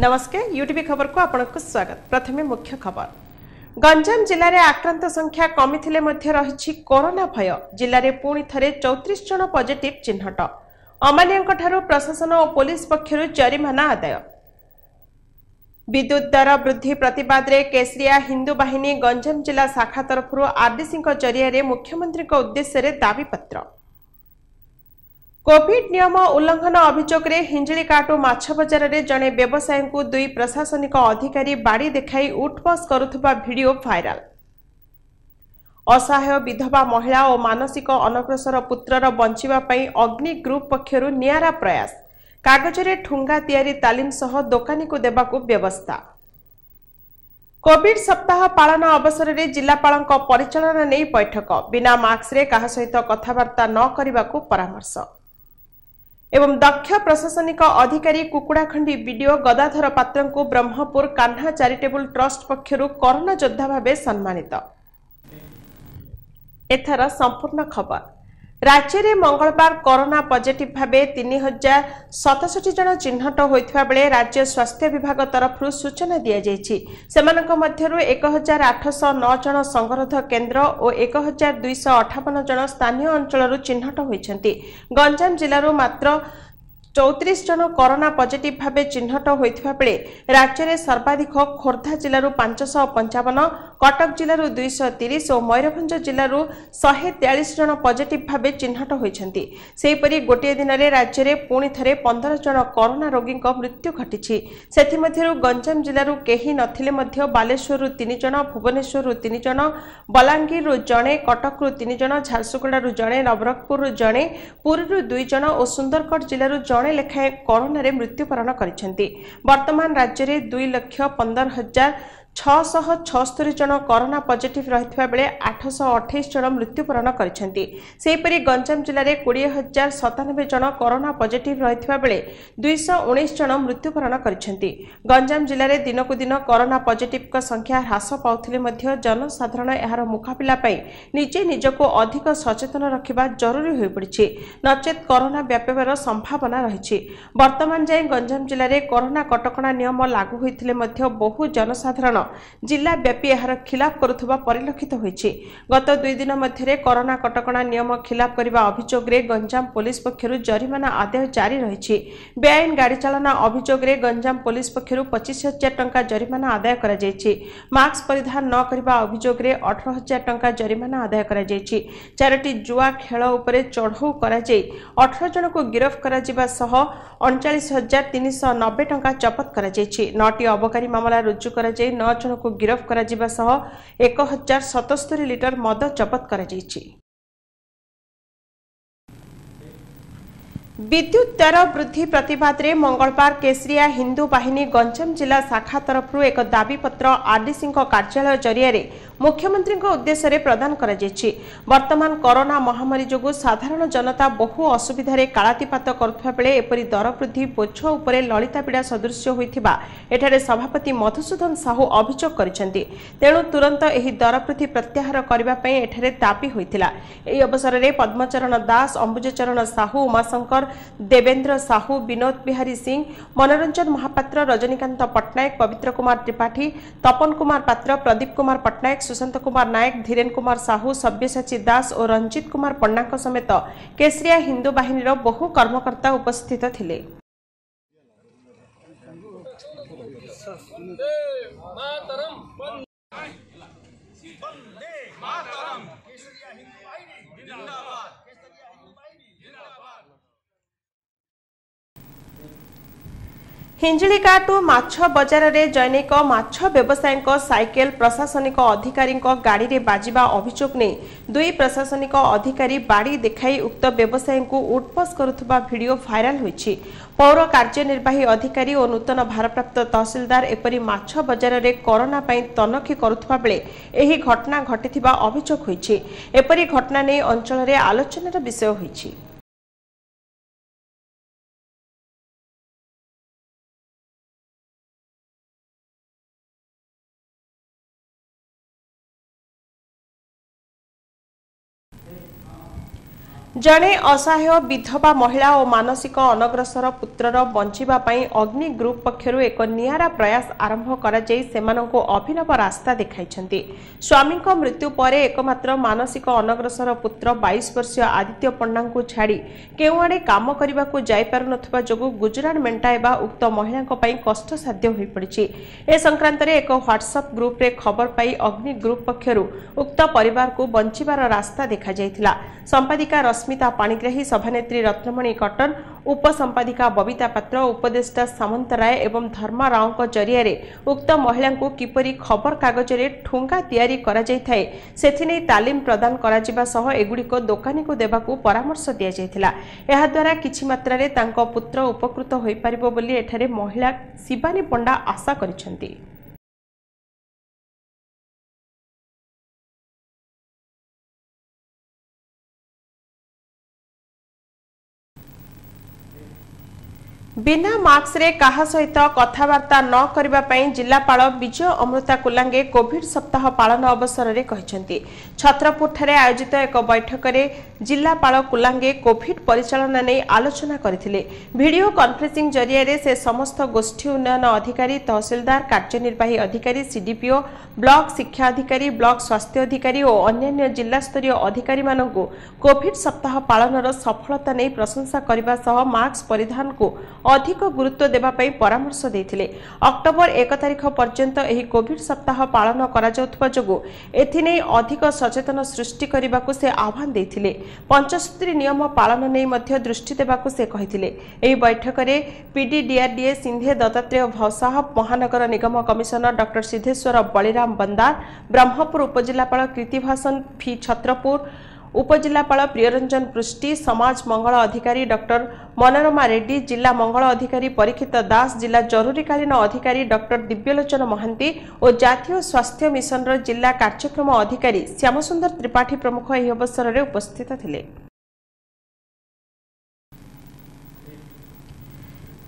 नमस्कार यूटीवी खबर को आपको स्वागत। प्रथमे मुख्य खबर। गंजाम जिले में आक्रांत संख्या कमी थिले मध्य रही कोरोना भय। जिले में पुणी थे 34 जन पॉजिटिव चिन्हट। अमानियों प्रशासन और पुलिस पक्षर जरिमाना आदाय। विद्युत दर वृद्धि प्रतिवाद रे केसरिया हिंदू बाहिनी गंजाम जिला शाखा तरफ आरडीसी जरिया मुख्यमंत्री उद्देश्य दाबीपत्र। कोविड नियम उल्लंघन अभियोग रे हिंजिलीकाटू माछ बजार रे जने व्यवसायी को दुई प्रशासनिक अधिकारी बाड़ी देखाई उठबस करुथुबा वीडियो भाइराल। असहाय विधवा महिला और मानसिक अनग्रसर पुत्रर बंचिबा पई अग्नि ग्रुप पक्षरु नियारा प्रयास। कागज रे ठुंगा तैयारी तालीम सह दोकानी को देबाकू व्यवस्था। कोविड सप्ताह पालन अवसर में जिलापाल परिचालना नहीं बैठक। बिना मास्क रे कहा सहित कथबार्ता न करने परामर्श। एवं दक्ष प्रशासनिक अधिकारी कुकुड़ाखंडी वीडियो गदाधर पात्र को ब्रह्मपुर कान्हा चैरिटेबल ट्रस्ट पक्षरु कोरोना योद्धा भावे सम्मानित। एथर संपूर्ण खबर। राज्य में मंगलवार कोरोना पॉजिटिव भावे 3067 जन चिन्हट होइथिबा बेले राज्य स्वास्थ्य विभाग तरफ सूचना दिया जायछि। सेमानक मध्यरु 1809 जन संगरोध केन्द्र और 1258 जन स्थानीय अंचल चिन्हट होइछन्ति। गंजाम जिल्लारू मात्र 34 जन कोरोना पॉजिटिव भावे चिन्हट होइथिबा बेले राज्य में सर्वाधिक खोर्धा जिल्लारू 555, कटक जिल्लारू 230 और मयूरभंज जिल्लारू 143 जन पॉजिटिव भावे चिन्हट होइछन्ति। सेहिपरि गोटे दिन में राज्य में पुणी थे 15 जन कोरोना रोगी मृत्यु घटी। सेथिमध्यरु गंजाम जिल्लारू केही नथिले मध्य बालेश्वररू 3 जन, भुवनेश्वररू 3 जन, बलांगीररू जणे, कटकरू 3 जन, झारसुगुड़ारू जणे, नवरंगपुररू जणे, पुरीरू 2 जन और सुंदरगढ़ जिल्लारू जणे लेखाएं कोरोना रे मृत्युवरण करिसेंति। वर्तमान राज्य में 2,15,676 जन कोरोना पॉजिटिव रहिथिबा बेले 828 जन मृत्युवरण करिसेंति। सेहिपरि गंजाम जिले में 20,097 जन कोरोना पॉजिटिव रहिथिबा बेले 219 जन मृत्युवरण करिसेंति। गंजाम जिले में दिनकु दिन कोरोना पॉजिटिव संख्या ह्रास पाउथिले मध्य जनसाधारण एहार मुकाबिला पई निजे निजको अधिक सचेतन रखिबा जरूरी होई पड़िछि, नचेत कोरोना व्यापीबार संभावना रहिछि। वर्तमान जाय गंजाम जिले में कोरोना कटकणा नियम लागू होइथिले मध्य बहु जनसाधारण जिला व्यापी एहार खिलाफ करुथुबा परिलक्षित होइछि। गत 2 दिन मध्य कोरोना कटकणा नियम खिलाफ करने अभियोग रे गंजाम पुलिस पक्षरु जरिमाना आदाय जारी रहिछि। बेआईन गाड़ी चालना अभियोग रे गंजाम पुलिस पक्षरु 25,000 टंका जरिमाना आदाय करा जायछि। मास्क परिधान न करबा अभियोग रे 18,000 टंका जरिमाना आदाय करा जायछि। 4टी जुआ खेल उपरे चढ़ऊ करा जाय 18 जन को गिरफ्त करा जिबा सह 39,390 टंका जब्त करा जायछि। 9टी अबकारी मामला रुजु करा जाय 9 जन को गिरफ्त करा जिबा सह 1077 लिटर मद जब्त करा जायछि। विद्युत दर वृद्धि प्रतिवाद रे मंगलवार केसरिया हिंदू बाहिनी गंजाम जिला शाखा तरफ एक दाबीपत्र आरडीसी कार्यालय जरिया मुख्यमंत्री उद्देश्य प्रदान करा जायछि। वर्तमान कोरोना महामारी जोगु साधारण जनता बहु असुविधा कालातीपात करुवा बेले एपरी दर वृद्धि बोझ उपरे ललितापीड़ा सदृश होइथिबा एठारे सभापति मधुसूदन साहू अभियोग करिसेंति। तेणु तुरंत एही दर वृद्धि प्रत्याहार करबा पई एठारे दाबी होइथिला। एही अवसर रे पद्मचरण दास, अंबुजचरण साहू, उमाशंकर, देवेंद्र साहू, विनोद बिहारी सिंह, मनोरंजन महापात्र, रजनीकांत पट्टनायक, पवित्र कुमार त्रिपाठी, तपन कुमार पात्र, प्रदीप कुमार पट्टनायक, सुशांत कुमार नायक, धीरेन कुमार साहू, सब्यसाची दास और रंजित कुमार पन्ना समेत केसरिया हिंदू बाहिनी बहु कर्मकर्ता उपस्थित थिले। हिंजिलीकाटू माछ बजार में जैनिक माछ व्यवसायी साइकेल प्रशासनिक अधिकारी गाड़ी रे बाजिबा अभियोग ने दुई प्रशासनिक अधिकारी बाड़ी देखाई उक्त व्यवसायी को उठबस करुथुबा वीडियो भाइराल होइछि। पौर कार्यनिर्वाही अधिकारी और नूतन भारप्राप्त तहसीलदार एपरी माछ बजार में कोरोना पई तनखी करुथुबा बेले एही घटना घटिथिबा अभियोग होइछि। एपरी घटना ने अंचल रे आलोचनार विषय होइछि। जड़े असहाय विधवा महिला और मानसिक अनग्रसर पुत्रर बंचिबा पई अग्नि ग्रुप पक्षरु एक नियारा प्रयास आरंभ कराई सेमानंको अभिनव रास्ता देखाइछन्ति। स्वामी मृत्यु पर एकमात्र मानसिक अनग्रसर पुत्र 22 वर्षीय आदित्य पंडा को छाड़ी केउआड़े काम करने को जापारुनथबा जोगु गुजरात मेंटाइबा उक्त महिला पई कष्टसाध्य होई पड़िछि। ए संक्रांत रे एक व्हाट्सएप ग्रुप रे खबर पाई अग्नि ग्रुप पक्षरु उक्त परिवार को बंचिबार रास्ता देखा जायथिला। संपादिका रश्मिता पाणिग्राही, सभानेत्री रत्नमणि कटन, उपसंपादिका बबिता पात्र, उपदेष्टा सामंत राय एवं धर्मा राव जरिया उक्त महिला को किपरि खबर कागज रे ठुंगा तैयारी करा जायथाय सेथिने तालीम प्रदान करा जिबा सह एगुड़िक दोकानी को देबाकू परामर्श दिया जायथिला। एहा द्वारा किछि मात्रा रे तांको पुत्र उपकृत होई परिबो बोली एठारे महिला शिवानी पंडा आशा करिसेंती। बिना मास्क रे कहा सहित कथबार्ता न करबा पई जिलापाल विजय अमृता कुलांगे कोविड सप्ताह पालन अवसर रे कहिसेंती। छत्रपुर ठारे आयोजित एक बैठक रे जिलापाल कुलांगे कोविड परिचालन नै आलोचना करथिले। वीडियो कॉन्फ्रेंसिंग जरिया रे से समस्त गोष्ठी उन्नयन अधिकारी, तहसीलदार, कार्यनिर्वाही अधिकारी, सीडीपीओ, ब्लॉक शिक्षा अधिकारी, ब्लॉक स्वास्थ्य अधिकारी और अन्य जिला स्तरीय अधिकारी मानकु कोविड सप्ताह पालनर सफलता नै प्रशंसा करबा सह मास्क परिधान को अधिक गुरुत्व देबा पई परामर्श देथिले। अक्टोबर 1 तारिख पर्यंत एही कोविड सप्ताह पालन करा जाउथबा जोगु एथिनै अधिक सचेतन सृष्टि करबाकू से आह्वान देथिले। 75 नियम पालन नै मध्य दृष्टि देबाकू से कहिथिले। एही बैठक रे पीडी डीआरडीए सिंधे दत्तात्रेय भौसाह, महानगर निगम कमिशनर डॉक्टर सिद्धेश्वर बलिराम बंदार, ब्रह्मपुर उपजिलापाल कृतिभासन फी छत्रपुर, उपजिलापाल प्रियरंजन पृष्टि, समाज मंगल अधिकारी डॉक्टर मनोरमा रेड्डी, जिला मंगल अधिकारी परीक्षित दास, जिला जरूरीकालीन अधिकारी डॉक्टर दिव्यलोचन महांती और जातीय स्वास्थ्य मिशन जिला कार्यक्रम अधिकारी श्यामसुंदर त्रिपाठी प्रमुख एही अवसर में उपस्थित थिले।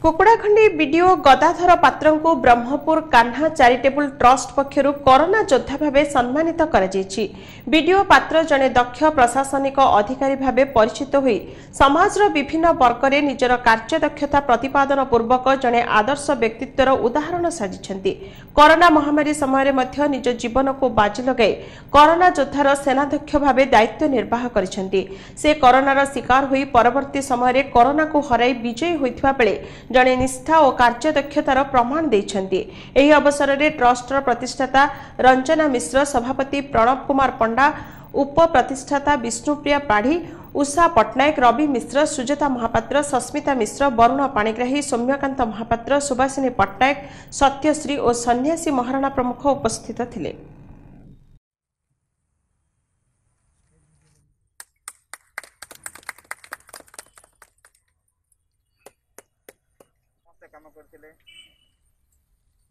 कुकुड़ाखंडी बीडीओ गदाधर पात्र को ब्रह्मपुर कान्हा चैरिटेबल ट्रस्ट पक्षरु कोरोना योद्धा भावे सम्मानित करा जायछि। बीडीओ पात्र जने दक्ष प्रशासनिक अधिकारी भावे परिचित होई समाजर विभिन्न वर्ग रे निजर कार्य दक्षता प्रतिपादन पूर्वक जने आदर्श व्यक्तित्वर उदाहरण साजिछन्ति। कोरोना महामारी समय मध्य निज जीवन को बाजी लगाई कोरोना योद्धार सेनाध्यक्ष भावे दायित्व निर्वाह करिछन्ति। से कोरोनार शिकार होई परवर्ती समय कोरोना को हराई विजयी होइथबा बेले जने निष्ठा और कार्यदक्षतार प्रमाण देइछन्ति। एही अवसर में ट्रस्टर प्रतिष्ठाता रंजना मिश्र, सभापति प्रणव कुमार पंडा, उप प्रतिष्ठाता विष्णुप्रिया पाढ़ी, उषा पट्टनायक, रवि मिश्र, सुजाता महापात्र, सस्मिता मिश्र, वरुण पाणिग्राही, सौम्यकांत महापात्र, सुभाषिनी पट्टनायक, सत्यश्री और सन्यासी महाराणा प्रमुख उपस्थित थिले। काम करथिले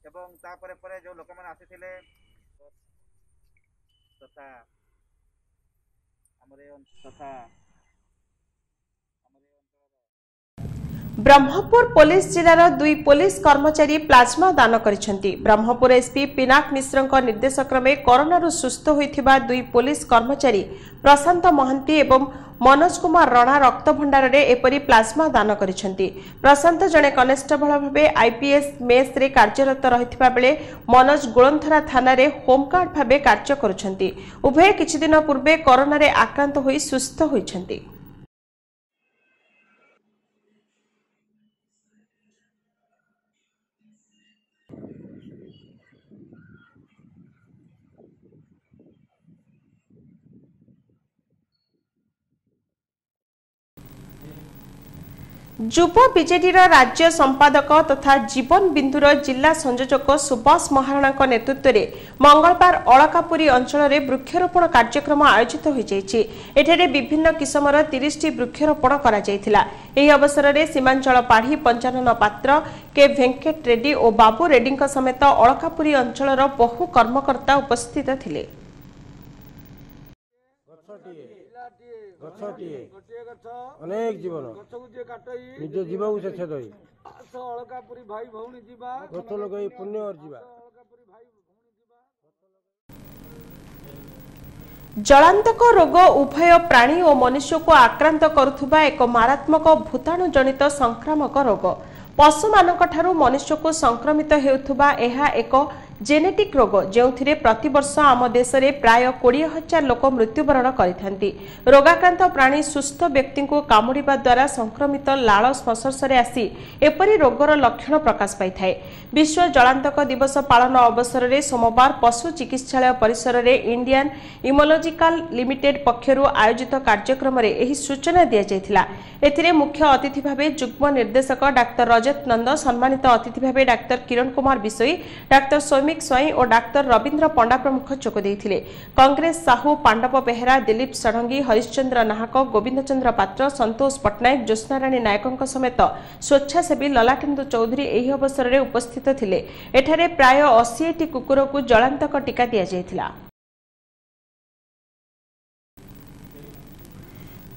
एवं तापरे परे जो लोक माने आसीथिले तथा ब्रह्मपुर पुलिस जिलार 2 पुलिस कर्मचारी प्लाज्मा दान करिसेंति। ब्रह्मपुर एसपी पिनाक मिश्रଙ୍କ निर्देशक्रमे कोरोना सुस्थ होइथिबा 2 पुलिस कर्मचारी प्रशांत महांती एवं मनोज कुमार रणा रक्त भंडार रे एपरी प्लाज्मा दान करिसेंति। प्रशांत जने कनेस्टेबल भाबे आईपीएस मेस रे कार्यरत रहिथिबा बेले मनोज गुळंथरा थाना रे होमगार्ड भाबे कार्य करुछंती। उभय किछि दिन पूर्वे कोरोना रे आक्रांत होई सुस्थ होइछंती। युवा बीजेडी राज्य संपादक तथा जीवन बिंदुर जिला संयोजक सुभाष महाराणा नेतृत्व में मंगलवार अलकापुरी अंचल में वृक्षरोपण कार्यक्रम आयोजित होइछि। एठारे विभिन्न किसमर 30टी वृक्षरोपण करा जायथिला। एही अवसर में सीमांचल पाढ़ी, पंचानन पात्र, के वेंकट रेड्डी और बाबू रेड्डी समेत अलकापुरी अंचल बहु कर्मकर्ता उपस्थित थिले। अनेक जीवन निज जीवन से छेदई अलकापुरी भाई भौणी जीवा गछ लगई पुण्य और जीवा। जलांतक रोग उभय प्राणी और मनुष्य को आक्रांत करुवा एक मारात्मक भूताणु जनित संक्रामक रोग पशु मानू मनुष्य को संक्रमित हेउथुबा एहा एक जेनेटिक रोग जो प्रतिवर्ष आम देश में प्राय 20,000 लोक मृत्युवरण करथांती। रोगाक्रांत प्राणी सुस्थ व्यक्ति को कामुड़ा द्वारा संक्रमित लाल संस्पर्श में आसी एपरी रोगर लक्षण प्रकाश पाई थाए। विश्व जलांतक दिवस पालन अवसर में सोमवार पशु चिकित्सालय परिसर में इंडियन इमोलॉजिकल लिमिटेड पक्षर आयोजित कार्यक्रम में यह सूचना दी जाइथिला। एथिरे मुख्य अतिथि भावे युग्म निर्देशक डाक्तर रजत नंद, सम्मानित अतिथि भावे डाक्तर किरण कुमार बिसोई, डाक्तर सौमिक स्वाई और डाक्तर रविंद्र पंडा प्रमुख जोग देइथिले। कांग्रेस साहू, पांडव बेहेरा, दिलीप षडंगी, हरिश्चंद्र नाहक, गोविंद चंद्र पात्र, संतोष पट्टनायक, ज्योत्स्नाराणी नायकों समेत स्वेच्छासेवी ललाटेन्दु चौधरी एही अवसर में उपस्थित थिले। एठारे प्राय 80 कुकुर को जलांतक टीका दिया जाइथिला।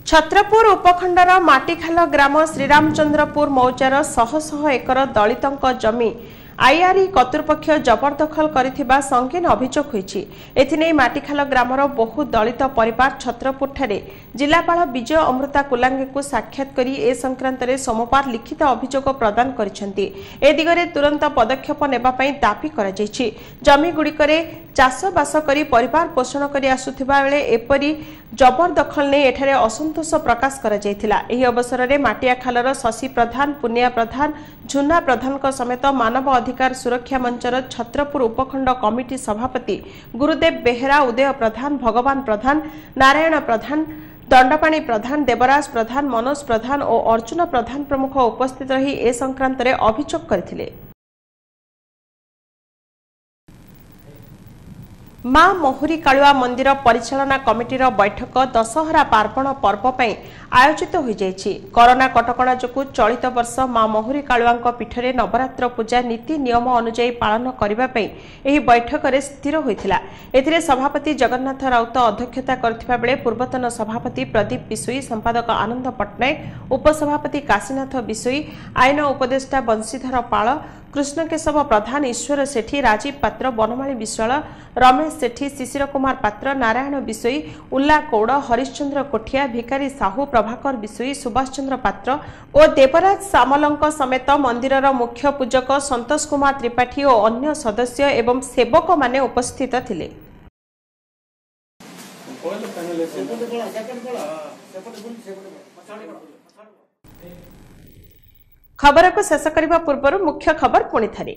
छत्रपुर उपखंडर माटीखाल ग्राम श्रीरामचंद्रपुर मौजार शह शह एकर दलितंक जमी आईआरई कर्तृपक्ष जबरदखल करिथिबा संगीन अभियोग होईछि। एथिनै माटीखाल ग्रामर बहु दलित परिवार छत्रपुर ठारे जिलापाल विजय अमृता कुलांगे को साक्षात करी ए संक्रांत रे सोमवार लिखित अभियोग प्रदान करिसेंति। ए दिगरे तुरंत पदक्षेप नेबा पई दाबी करा जायछि। जमी गुड़िकरे चाष बास करी परिवार पोषण करी आसुथिबा बेले एपरी जबरदखल ने एठारे असंतोष प्रकाश करा जायथिला। एही अवसर रे माटियाखालर शशि प्रधान, पुनिया प्रधान, झुना प्रधान समेत मानव अधिकार सुरक्षा मंचर छत्रपुर उपखंड कमिटी सभापति गुरुदेव बेहेरा, उदय प्रधान, भगवान प्रधान, नारायण प्रधान, दंडपाणी प्रधान, देवराज प्रधान, मनोज प्रधान और अर्जुन प्रधान प्रमुख उपस्थित रही ए संक्रांत रे अभियोग करथिले। मां मोहुरी कालुआ मंदिर परिचालना कमिटीर बैठक दशहरा पार्वण पर्व पर आयोजित हो जाइछि। कोरोना कटकणा जोगु चलित वर्ष मां मोहुरी कालुआ पीठरे नवरात्र पूजा नीति नियम अनुଯାयी पालन करबा पई एही बैठक रे स्थिर होइथिला। एथिरे सभापति जगन्नाथ राउत अध्यक्षता करथिबा बेले पूर्वतन सभापति प्रदीप बिसोई, संपादक आनंद पट्टनायक, उपसभापति काशीनाथ बिसोई, आईन उपदेष्टा बंशीधर पाल, कृष्णकेशव प्रधान, ईश्वर सेठी, राजीव पात्र, बनमाली विश्वाल, रमेश सेठी, शिशिर कुमार पात्र, नारायण बिसोई, उल्ला कौड़, हरिश्चंद्र कोठिया, भिकारी साहू, प्रभाकर बिसोई, सुभाष चंद्र पात्र और देवराज सामलंक समेत मंदिरर मुख्य पूजक संतोष कुमार त्रिपाठी और अन्य सदस्य एवं सेवक माने उपस्थित थिले। खबर को शेष करने पूर्व मुख्य खबर पुणी थे।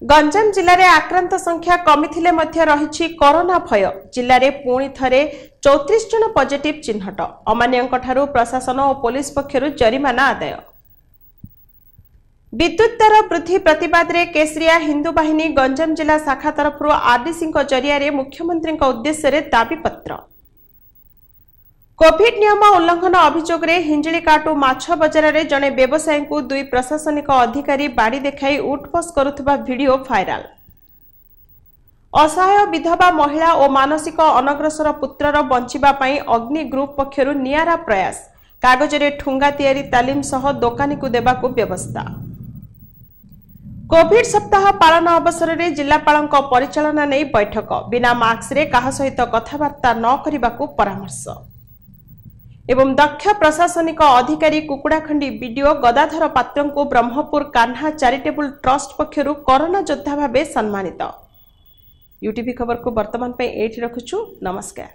गंजाम जिले में आक्रांत संख्या कमी थिले मध्य रही कोरोना भय। जिले में पुणी थे 34 जन पॉजिटिव चिन्हट। अमान्यों ठारू प्रशासन और पुलिस पक्षर जरिमाना आदाय। विद्युत दर वृद्धि प्रतिवाद रे केसरिया हिंदू बाहिनी गंजाम जिला शाखा तरफ आरडीसी जरिया मुख्यमंत्री उद्देश्य दाबी पत्र। कोविड नियम उल्लंघन अभियोग रे हिंजिलीकाटू माछ बजार रे जने व्यवसायी को 2 प्रशासनिक अधिकारी बाड़ी देखाई उठबस करुथबा वीडियो भाइराल। असहाय विधवा महिला और मानसिक अनग्रसर पुत्रर बंचिबा पई अग्नि ग्रुप पक्षरु नियारा प्रयास। कागज रे ठुंगा तैयारी तालीम सह दोकानी को देबाकू व्यवस्था। कोविड सप्ताह पालन अवसर में जिलापाल परिचालना नहीं बैठक। बिना मास्क रे कहा सहित कथबार्ता न करने परामर्श। एवं दक्ष प्रशासनिक अधिकारी कुकुड़ाखंडी बीडीओ गदाधर पात्र को ब्रह्मपुर कान्हा चैरिटेबल ट्रस्ट पक्षरु कोरोना योद्धा भावे सम्मानित। यूटीवी खबर को वर्तमान पे एठी रखुछु। नमस्कार।